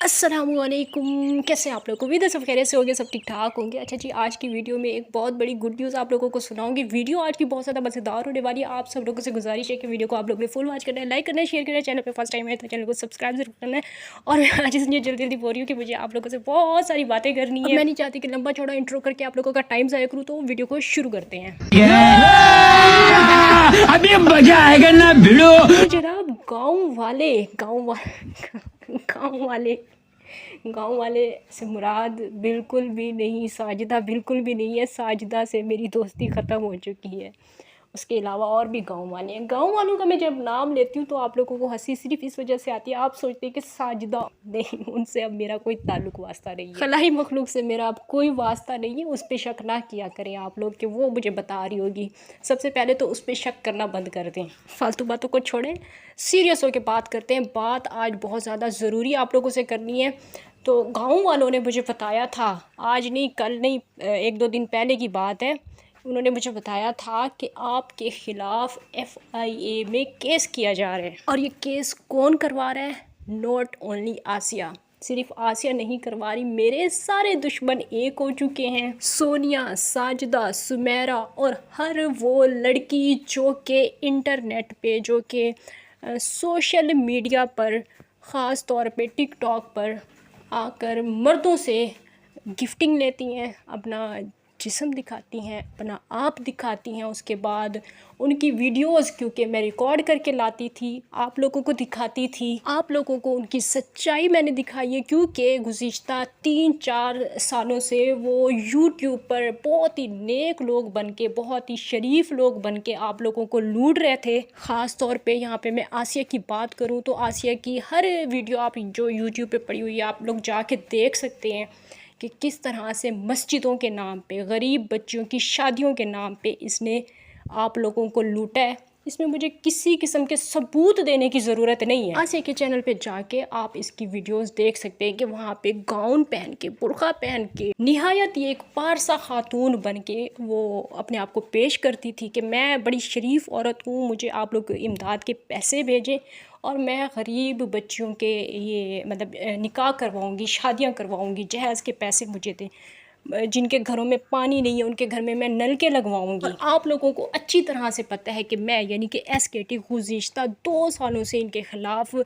अस्सलामुअलैकुम, कैसे आप लोग? उम्मीद है सब खैरियत से होंगे, सब ठीक ठाक होंगे। अच्छा जी, आज की वीडियो में एक बहुत बड़ी गुड न्यूज़ आप लोगों को सुनाऊंगी। वीडियो आज की बहुत ज़्यादा मज़ेदार होने वाली है। आप सब लोगों से गुजारिश है कि वीडियो को आप लोग ने फुल वॉच करना है, लाइक करना है, शेयर करना है। चैनल पे फर्स्ट टाइम है तो चैनल को सब्सक्राइब जरूर करना है। और मैं आज इसलिए जल्दी जल्दी बोल रही हूँ कि मुझे आप लोगों से बहुत सारी बातें करनी है। मैं नहीं चाहती कि लंबा चौड़ा इंट्रो करके आप लोगों का टाइम ज़ाया करूँ, तो वीडियो को शुरू करते हैं। अभी मजा आएगा ना भिड़ो। तो जनाब, गांव वाले से मुराद बिल्कुल भी नहीं साजिदा, बिल्कुल भी नहीं है। साजिदा से मेरी दोस्ती ख़त्म हो चुकी है। उसके अलावा और भी गांव वाले हैं। गांव वालों का मैं जब नाम लेती हूँ तो आप लोगों को हंसी सिर्फ इस वजह से आती है, आप सोचते हैं कि साजिदा नहीं, उनसे अब मेरा कोई ताल्लुक वास्ता नहीं है। खलाई मखलूक से मेरा अब कोई वास्ता नहीं है। उस पर शक ना किया करें आप लोग कि वो मुझे बता रही होगी। सबसे पहले तो उस पर शक करना बंद कर दें, फालतू बातों को छोड़ें, सीरियस होकर बात करते हैं। बात आज बहुत ज़्यादा ज़रूरी आप लोगों से करनी है। तो गांव वालों ने मुझे बताया था, आज नहीं कल नहीं, एक दो दिन पहले की बात है। उन्होंने मुझे बताया था कि आपके ख़िलाफ़ FIA में केस किया जा रहा है। और ये केस कौन करवा रहा है? नॉट ओनली आसिया, सिर्फ आसिया नहीं करवा रही, मेरे सारे दुश्मन एक हो चुके हैं। सोनिया, साजिदा, सुमेरा और हर वो लड़की जो कि इंटरनेट पे, जो कि सोशल मीडिया पर, ख़ास तौर पे टिकटॉक पर आकर मर्दों से गिफ्टिंग लेती हैं, अपना जिस्म दिखाती हैं, अपना आप दिखाती हैं। उसके बाद उनकी वीडियोस, क्योंकि मैं रिकॉर्ड करके लाती थी, आप लोगों को दिखाती थी, आप लोगों को उनकी सच्चाई मैंने दिखाई है। क्योंकि गुज़िश्ता 3-4 सालों से वो यूट्यूब पर बहुत ही नेक लोग बन के, बहुत ही शरीफ लोग बन के आप लोगों को लूट रहे थे। ख़ास तौर पे यहाँ पे मैं आसिया की बात करूँ तो आसिया की हर वीडियो आप जो यूट्यूब पे पड़ी हुई है आप लोग जाके देख सकते हैं कि किस तरह से मस्जिदों के नाम पे, गरीब बच्चियों की शादियों के नाम पे इसने आप लोगों को लूटा है। इसमें मुझे किसी किस्म के सबूत देने की ज़रूरत नहीं है। आसिया के चैनल पे जाके आप इसकी वीडियोस देख सकते हैं कि वहाँ पे गाउन पहन के, बुर्का पहन के, निहायत ये एक पारसा खातून बन के वो अपने आप को पेश करती थी कि मैं बड़ी शरीफ औरत हूँ, मुझे आप लोग इमदाद के पैसे भेजें और मैं गरीब बच्चियों के ये मतलब निकाह करवाऊँगी, शादियाँ करवाऊँगी, जहेज़ के पैसे मुझे दें। जिनके घरों में पानी नहीं है उनके घर में मैं नल के लगवाऊँगी। और आप लोगों को अच्छी तरह से पता है कि मैं यानी कि SKT गुज़िश्ता 2 सालों से इनके ख़िलाफ़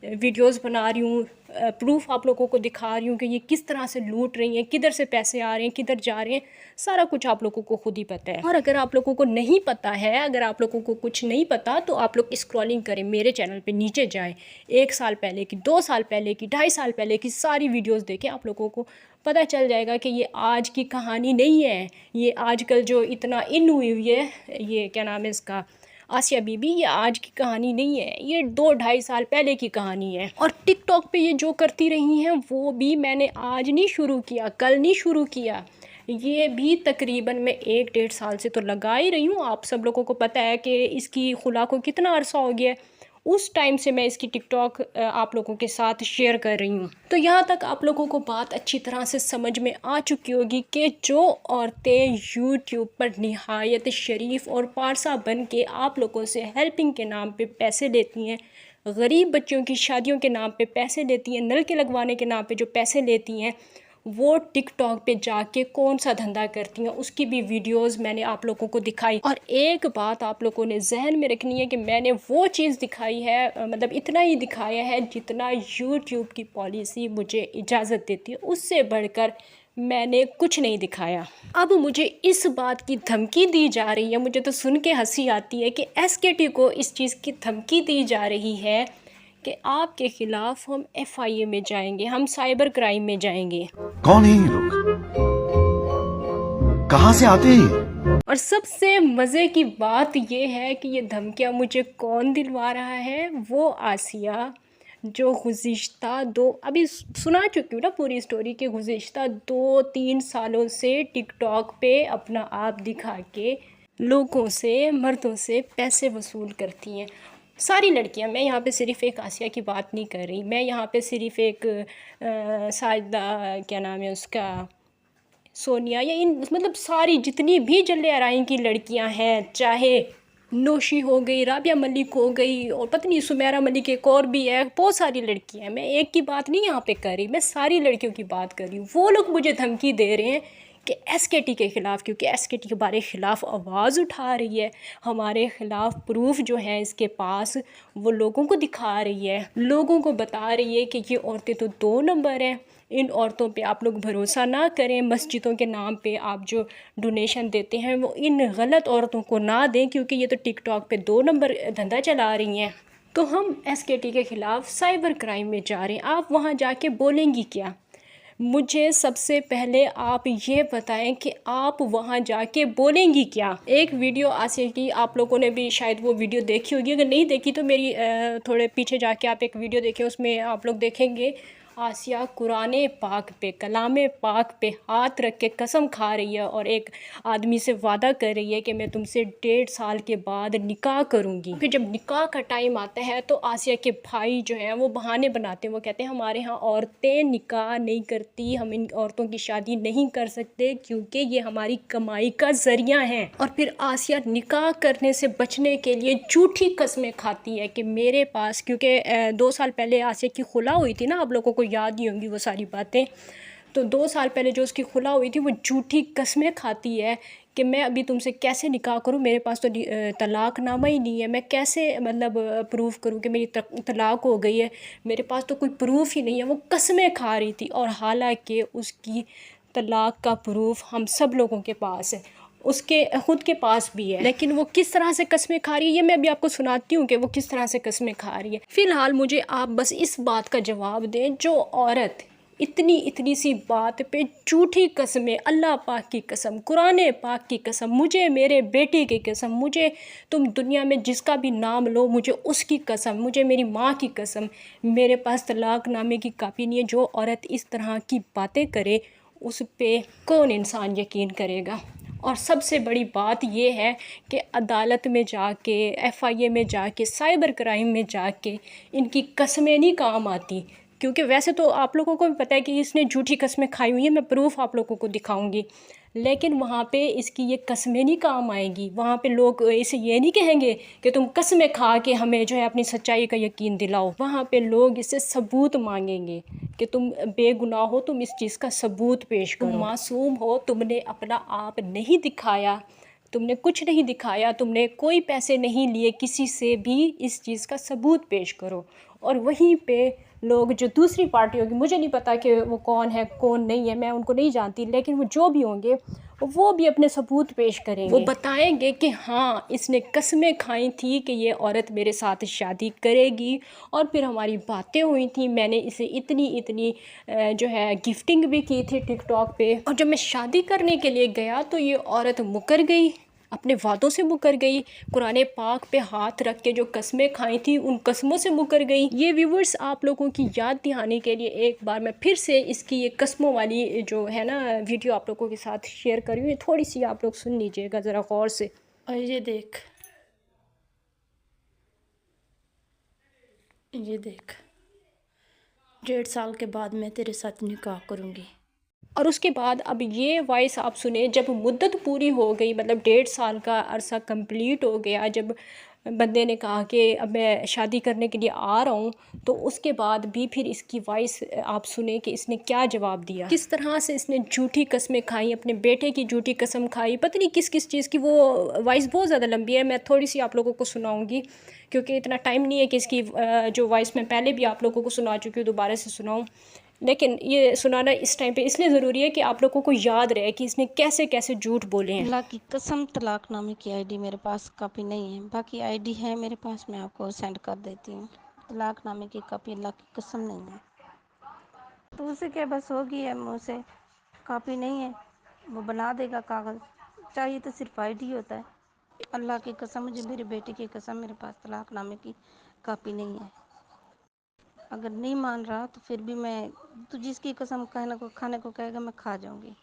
वीडियोस बना रही हूँ, प्रूफ आप लोगों को दिखा रही हूँ कि ये किस तरह से लूट रही हैं, किधर से पैसे आ रहे हैं, किधर जा रहे हैं, सारा कुछ आप लोगों को खुद ही पता है। और अगर आप लोगों को नहीं पता है, अगर आप लोगों को कुछ नहीं पता तो आप लोग स्क्रॉलिंग करें, मेरे चैनल पे नीचे जाएं, 1 साल पहले की, 2 साल पहले की, 2.5 साल पहले की सारी वीडियोस देखें। आप लोगों को पता चल जाएगा कि ये आज की कहानी नहीं है। ये आजकल जो इतना इन हुई है, ये क्या नाम है इसका, आसिया बीबी, ये आज की कहानी नहीं है, ये 2-2.5 साल पहले की कहानी है। और टिकटॉक पे ये जो करती रही हैं वो भी मैंने आज नहीं शुरू किया, कल नहीं शुरू किया, ये भी तकरीबन मैं 1-1.5 साल से तो लगा ही रही हूँ। आप सब लोगों को पता है कि इसकी खुला को कितना अरसा हो गया है। उस टाइम से मैं इसकी टिकटॉक आप लोगों के साथ शेयर कर रही हूँ। तो यहाँ तक आप लोगों को बात अच्छी तरह से समझ में आ चुकी होगी कि जो औरतें यूट्यूब पर निहायत शरीफ और पारसा बन के आप लोगों से हेल्पिंग के नाम पे पैसे लेती हैं, गरीब बच्चों की शादियों के नाम पे पैसे लेती हैं, नल के लगवाने के नाम पे जो पैसे लेती हैं, वो टिकटॉक पे जाके कौन सा धंधा करती हैं, उसकी भी वीडियोस मैंने आप लोगों को दिखाई। और एक बात आप लोगों ने जहन में रखनी है कि मैंने वो चीज़ दिखाई है, मतलब इतना ही दिखाया है जितना यूट्यूब की पॉलिसी मुझे इजाज़त देती है, उससे बढ़कर मैंने कुछ नहीं दिखाया। अब मुझे इस बात की धमकी दी जा रही है, मुझे तो सुन के हंसी आती है कि SKT को इस चीज़ की धमकी दी जा रही है कि आपके ख़िलाफ़ हम FIA में जाएंगे, हम साइबर क्राइम में जाएंगे। कौन है ये लोग, कहाँ से आते हैं? और सबसे मज़े की बात ये है कि ये धमकियाँ मुझे कौन दिलवा रहा है, वो आसिया जो गुज़िश्ता अभी सुना चुकी हूँ ना पूरी स्टोरी के, गुज़िश्ता 2-3 सालों से टिकटॉक पे अपना आप दिखा के लोगों से, मर्दों से पैसे वसूल करती हैं। सारी लड़कियां, मैं यहाँ पे सिर्फ़ एक आसिया की बात नहीं कर रही, मैं यहाँ पे सिर्फ़ एक साजिदा, क्या नाम है उसका, सोनिया, या इन मतलब सारी जितनी भी जल्ले आराइन की लड़कियां हैं, चाहे नौशी हो गई, राबिया मलिक हो गई, और पता नहीं सुमेरा मलिक एक और भी है, बहुत सारी लड़कियां हैं। मैं एक की बात नहीं यहाँ पे कर रही, मैं सारी लड़कियों की बात कर रही हूँ। वो लोग मुझे धमकी दे रहे हैं कि एसकेटी के ख़िलाफ़, क्योंकि एसकेटी के बारे ख़िलाफ़ आवाज़ उठा रही है, हमारे ख़िलाफ़ प्रूफ जो है इसके पास, वो लोगों को दिखा रही है, लोगों को बता रही है कि ये औरतें तो 2 नंबर हैं, इन औरतों पे आप लोग भरोसा ना करें, मस्जिदों के नाम पे आप जो डोनेशन देते हैं वो इन गलत औरतों को ना दें, क्योंकि ये तो टिकटॉक पे 2 नंबर धंधा चला रही हैं। तो हम एसकेटी के ख़िलाफ़ साइबर क्राइम में जा रहे हैं, आप वहाँ जाके बोलेंगी क्या? मुझे सबसे पहले आप ये बताएं कि आप वहाँ जाके बोलेंगी क्या? एक वीडियो आसिया की आप लोगों ने भी शायद वो वीडियो देखी होगी, अगर नहीं देखी तो मेरी थोड़े पीछे जाके आप एक वीडियो देखें, उसमें आप लोग देखेंगे आसिया कुराने पाक पे, कलामे पाक पे हाथ रख के कसम खा रही है और एक आदमी से वादा कर रही है कि मैं तुमसे 1.5 साल के बाद निकाह करूँगी। फिर जब निकाह का टाइम आता है तो आसिया के भाई जो हैं वो बहाने बनाते हैं, वो कहते हैं हमारे यहाँ औरतें निकाह नहीं करती, हम इन औरतों की शादी नहीं कर सकते क्योंकि ये हमारी कमाई का ज़रिया हैं। और फिर आसिया निकाह करने से बचने के लिए झूठी कस्में खाती है कि मेरे पास, क्योंकि 2 साल पहले आसिया की खुला हुई थी ना, आप लोगों को याद ही होंगी वो सारी बातें। तो 2 साल पहले जो उसकी खुला हुई थी वो झूठी कस्में खाती है कि मैं अभी तुमसे कैसे निकाह करूं, मेरे पास तो तलाक़नामा ही नहीं है, मैं कैसे मतलब प्रूफ करूं कि मेरी तलाक़ हो गई है, मेरे पास तो कोई प्रूफ ही नहीं है। वो कस्में खा रही थी, और हालांकि उसकी तलाक़ का प्रूफ हम सब लोगों के पास है, उसके ख़ुद के पास भी है। लेकिन वो किस तरह से कस्में खा रही है ये मैं अभी आपको सुनाती हूँ कि वो किस तरह से कस्में खा रही है। फ़िलहाल मुझे आप बस इस बात का जवाब दें, जो औरत इतनी सी बात पे झूठी कस्में, अल्लाह पाक की कसम, कुरान पाक की कसम, मुझे मेरे बेटे की कसम, मुझे तुम दुनिया में जिसका भी नाम लो, मुझे उसकी कसम, मुझे मेरी माँ की कसम, मेरे पास तलाक़नामे की कापी नहीं है, जो औरत इस तरह की बातें करे उस पे कौन इंसान यकीन करेगा। और सबसे बड़ी बात ये है कि अदालत में जाके, एफआईए में जाके, साइबर क्राइम में जाके इनकी कस्में नहीं काम आती, क्योंकि वैसे तो आप लोगों को भी पता है कि इसने झूठी कस्में खाई हुई हैं, मैं प्रूफ आप लोगों को दिखाऊंगी, लेकिन वहाँ पे इसकी ये कस्में नहीं काम आएंगी। वहाँ पे लोग इसे ये नहीं कहेंगे कि तुम कस्में खा के हमें जो है अपनी सच्चाई का यकीन दिलाओ, वहाँ पे लोग इससे सबूत मांगेंगे कि तुम बेगुनाह हो, तुम इस चीज़ का सबूत पेश करो, तुम मासूम हो, तुमने अपना आप नहीं दिखाया, तुमने कुछ नहीं दिखाया, तुमने कोई पैसे नहीं लिए किसी से भी, इस चीज़ का सबूत पेश करो। और वहीं पे लोग जो दूसरी पार्टी होगी, मुझे नहीं पता कि वो कौन है कौन नहीं है, मैं उनको नहीं जानती, लेकिन वो जो भी होंगे वो भी अपने सबूत पेश करेंगे, वो बताएंगे कि हाँ इसने कस्में खाई थी कि ये औरत मेरे साथ शादी करेगी, और फिर हमारी बातें हुई थी, मैंने इसे इतनी जो है गिफ्टिंग भी की थी टिकटॉक पे, और जब मैं शादी करने के लिए गया तो ये औरत मुकर गई, अपने वादों से मुकर गई, कुरान पाक पे हाथ रख के जो कस्में खाई थी उन कस्मों से मुकर गई। ये व्यूवर्स आप लोगों की याद दिलाने के लिए एक बार मैं फिर से इसकी ये कस्मों वाली जो है ना वीडियो आप लोगों के साथ शेयर कर रही हूँ, थोड़ी सी आप लोग सुन लीजिएगा ज़रा गौर से। और ये देख 1.5 साल के बाद मैं तेरे साथ निकाह करूँगी। और उसके बाद अब ये वॉइस आप सुने, जब मुद्दत पूरी हो गई, मतलब 1.5 साल का अरसा कंप्लीट हो गया, जब बंदे ने कहा कि अब मैं शादी करने के लिए आ रहा हूँ, तो उसके बाद भी फिर इसकी वॉइस आप सुने कि इसने क्या जवाब दिया, किस तरह से इसने झूठी कस्में खाई, अपने बेटे की झूठी कसम खाई, पता नहीं किस किस चीज़ की। वो वॉइस बहुत ज़्यादा लंबी है, मैं थोड़ी सी आप लोगों को सुनाऊँगी क्योंकि इतना टाइम नहीं है कि इसकी जो वॉइस मैं पहले भी आप लोगों को सुना चुकी हूँ दोबारा से सुनाऊँ, लेकिन ये सुनाना इस टाइम पे इसलिए ज़रूरी है कि आप लोगों को याद रहे कि इसने कैसे कैसे झूठ बोले हैं। अल्लाह की कसम तलाक़नामे की आईडी मेरे पास कापी नहीं है, बाकी आईडी है मेरे पास, मैं आपको सेंड कर देती हूँ। तलाक़नामे की कापी अल्लाह की कसम नहीं है। तो उसे क्या बस होगी है, मुँह से कापी नहीं है, वो बना देगा कागज़, चाहिए तो सिर्फ आईडी होता है। अल्लाह की कसम, मुझे मेरे बेटे की कसम, मेरे पास तलाक़नामे की कापी नहीं है। अगर नहीं मान रहा तो फिर भी मैं, तो जिसकी कसम खाने को कहेगा मैं खा जाऊंगी।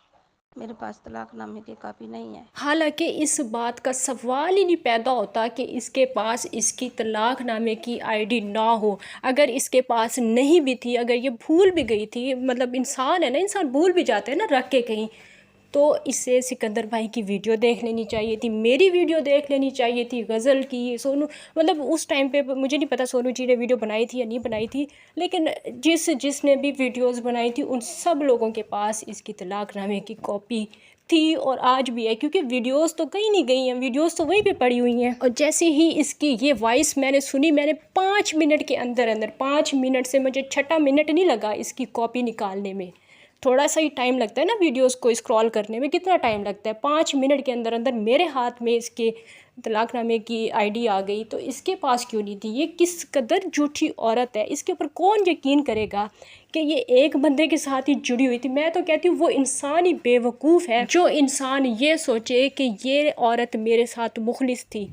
मेरे पास तलाक़नामे की कापी नहीं है। हालांकि इस बात का सवाल ही नहीं पैदा होता कि इसके पास इसकी तलाक़नामे की आईडी ना हो। अगर इसके पास नहीं भी थी, अगर ये भूल भी गई थी, मतलब इंसान है ना, इंसान भूल भी जाते हैं ना रख के कहीं, तो इसे सिकंदर भाई की वीडियो देख लेनी चाहिए थी, मेरी वीडियो देख लेनी चाहिए थी, गज़ल की, सोनू, मतलब उस टाइम पे मुझे नहीं पता सोनू जी ने वीडियो बनाई थी या नहीं बनाई थी, लेकिन जिसने भी वीडियोस बनाई थी उन सब लोगों के पास इसकी तलाक़नामे की कॉपी थी और आज भी है, क्योंकि वीडियोस तो कहीं नहीं गई हैं, वीडियोस तो वहीं पे पड़ी हुई हैं। और जैसे ही इसकी ये वॉइस मैंने सुनी, मैंने 5 मिनट के अंदर 5 मिनट से मुझे छठा मिनट नहीं लगा इसकी कॉपी निकालने में। थोड़ा सा ही टाइम लगता है ना वीडियोस को स्क्रॉल करने में, कितना टाइम लगता है, 5 मिनट के अंदर मेरे हाथ में इसके तलाक़नामे की आईडी आ गई। तो इसके पास क्यों नहीं थी? ये किस कदर झूठी औरत है, इसके ऊपर कौन यकीन करेगा कि ये एक बंदे के साथ ही जुड़ी हुई थी। मैं तो कहती हूँ वो इंसान ही बेवकूफ़ है जो इंसान ये सोचे कि ये औरत मेरे साथ मुखलिस थी,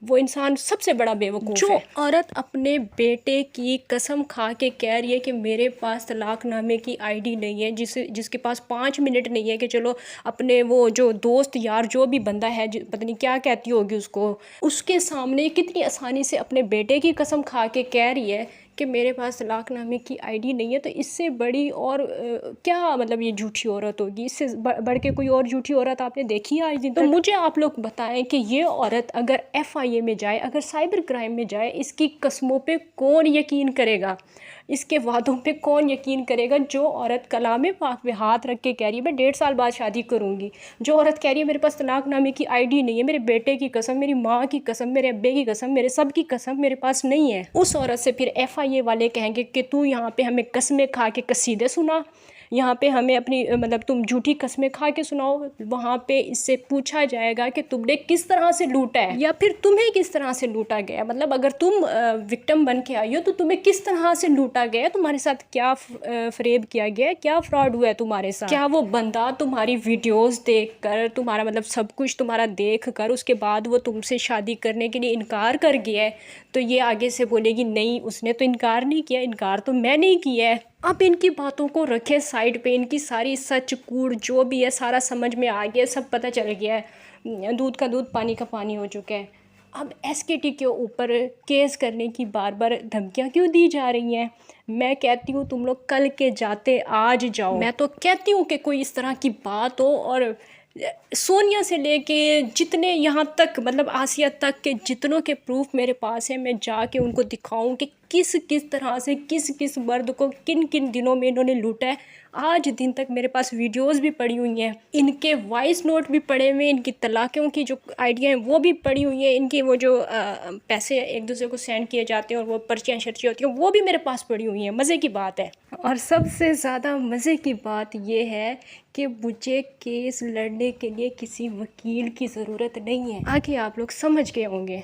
वो इंसान सबसे बड़ा बेवकूफ़ है। जो औरत अपने बेटे की कसम खा के कह रही है कि मेरे पास तलाक़नामे की आईडी नहीं है, जिसके पास 5 मिनट नहीं है कि चलो अपने वो जो दोस्त यार जो भी बंदा है, पता नहीं क्या कहती होगी उसको, उसके सामने कितनी आसानी से अपने बेटे की कसम खा के कह रही है कि मेरे पास तलाक़नामे की आईडी नहीं है। तो इससे बड़ी और क्या मतलब ये झूठी औरत होगी? इससे बढ़ के कोई और झूठी औरत आपने देखी है आज दिन तक? तो मुझे आप लोग बताएं कि ये औरत अगर FIA में जाए, अगर साइबर क्राइम में जाए, इसकी कस्मों पे कौन यकीन करेगा, इसके वादों पे कौन यकीन करेगा? जो औरत कलाम पाक पे हाथ रख के कह रही है मैं 1.5 साल बाद शादी करूँगी, जो औरत कह रही है मेरे पास तलाक़नामे की आईडी नहीं है, मेरे बेटे की कसम, मेरी माँ की कसम, मेरे अब्बे की कसम, मेरे सब की कसम मेरे पास नहीं है, उस औरत से फिर FIA वाले कहेंगे कि तू यहाँ पे हमें कस्में खा के कसीदे सुना, यहाँ पे हमें अपनी मतलब तुम झूठी कस्में खा के सुनाओ। वहाँ पे इससे पूछा जाएगा कि तुमने किस तरह से लूटा है या फिर तुम्हें किस तरह से लूटा गया, मतलब अगर तुम विक्टिम बन के आई हो तो तुम्हें किस तरह से लूटा गया, तुम्हारे साथ क्या फरेब किया गया, क्या फ्रॉड हुआ है तुम्हारे साथ, क्या वो बंदा तुम्हारी वीडियोस देखकर, तुम्हारा मतलब सब कुछ तुम्हारा देख कर उसके बाद वो तुमसे शादी करने के लिए इनकार कर गया है, तो ये आगे से बोलेगी नहीं उसने तो इनकार नहीं किया, इनकार तो मैंने ही किया है। अब इनकी बातों को रखें साइड पे, इनकी सारी सच कूड़ जो भी है सारा समझ में आ गया, सब पता चल गया है, दूध का दूध पानी का पानी हो चुका है। अब SKT के ऊपर केस करने की बार बार धमकियाँ क्यों दी जा रही हैं? मैं कहती हूँ तुम लोग कल के जाते आज जाओ। मैं तो कहती हूँ कि कोई इस तरह की बात हो और सोनिया से लेके जितने यहाँ तक मतलब आसिया तक के जितनों के प्रूफ मेरे पास है, मैं जाके उनको दिखाऊं कि किस किस तरह से किस मर्द को किन किन दिनों में इन्होंने लूटा है। आज दिन तक मेरे पास वीडियोस भी पड़ी हुई हैं, इनके वॉइस नोट भी पड़े हुए हैं, इनकी तलाक़ों की जो आइडिया हैं वो भी पड़ी हुई हैं, इनके वो जो पैसे एक दूसरे को सेंड किए जाते हैं और वो पर्चियाँ शर्चियाँ होती हैं वो भी मेरे पास पड़ी हुई हैं। मज़े की बात है। और सबसे ज़्यादा मज़े की बात ये है कि मुझे केस लड़ने के लिए किसी वकील की ज़रूरत नहीं है। आगे आप लोग समझ गए होंगे।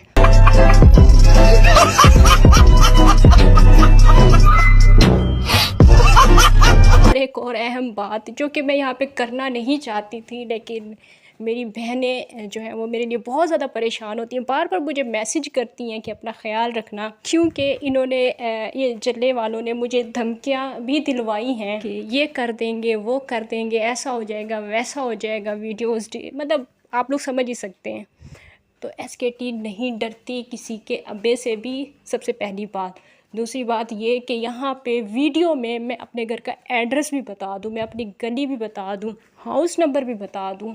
और एक और अहम बात जो कि मैं यहाँ पे करना नहीं चाहती थी, लेकिन मेरी बहनें जो हैं वो मेरे लिए बहुत ज़्यादा परेशान होती हैं, बार बार मुझे मैसेज करती हैं कि अपना ख़्याल रखना, क्योंकि इन्होंने ये जल्ले वालों ने मुझे धमकियाँ भी दिलवाई हैं कि ये कर देंगे वो कर देंगे, ऐसा हो जाएगा वैसा हो जाएगा, वीडियोस मतलब आप लोग समझ ही सकते हैं। तो SKT नहीं डरती किसी के अब्बे से भी, सबसे पहली बात। दूसरी बात ये कि यहाँ पे वीडियो में मैं अपने घर का एड्रेस भी बता दूँ, मैं अपनी गली भी बता दूँ, हाउस नंबर भी बता दूँ,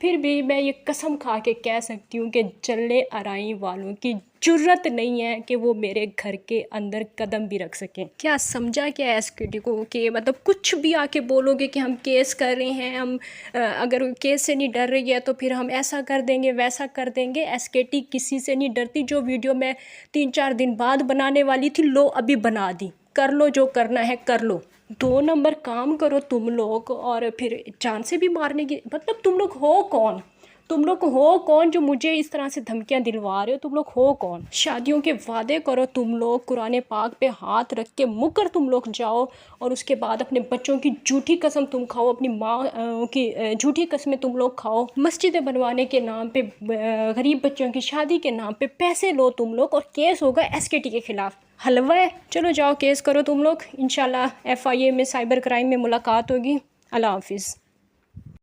फिर भी मैं ये कसम खा के कह सकती हूँ कि जल्ले आराई वालों की जुर्रत नहीं है कि वो मेरे घर के अंदर कदम भी रख सकें। क्या समझा क्या SKT को कि मतलब कुछ भी आके बोलोगे कि हम केस कर रहे हैं, हम अगर केस से नहीं डर रही है तो फिर हम ऐसा कर देंगे वैसा कर देंगे। SKT किसी से नहीं डरती। जो वीडियो मैं 3-4 दिन बाद बनाने वाली थी, लो अभी बना दी, कर लो जो करना है कर लो। 2 नंबर काम करो तुम लोग और फिर जान से भी मारने की, मतलब तुम लोग हो कौन? तुम लोग हो कौन जो मुझे इस तरह से धमकियां दिलवा रहे हो? तुम लोग हो कौन? शादियों के वादे करो तुम लोग, कुरान पाक पे हाथ रख के मुकर तुम लोग जाओ और उसके बाद अपने बच्चों की झूठी कसम तुम खाओ, अपनी माँ की झूठी कसमें तुम लोग खाओ, मस्जिदें बनवाने के नाम पे, गरीब बच्चों की शादी के नाम पे पैसे लो तुम लोग और केस होगा SKT के ख़िलाफ़। हलवा है, चलो जाओ केस करो तुम लोग। इंशाल्लाह FIA में साइबर क्राइम में मुलाकात होगी। अल्लाह हाफिज़।